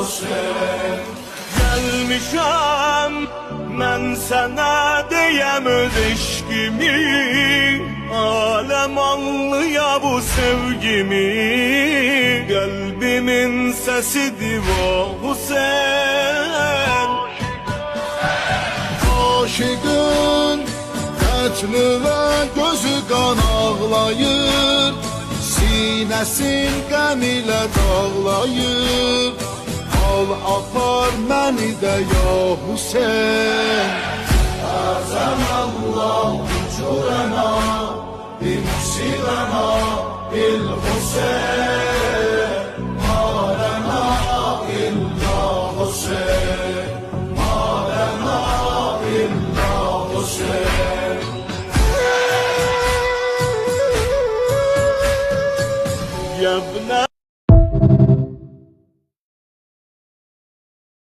Hüseyin. Gelmişəm mən sənə deyəm öz eşkimi, aləm anlıya bu sevgimi. Kalbimin sesidir o Hüseyin. Aşıqın qətli və gözü qan ağlayır, sinəsin qəm ilə dağlayır. Al apar məni də ya Hüseyin. Azam Allah uçurana, bir musibana, bil Hüseyin.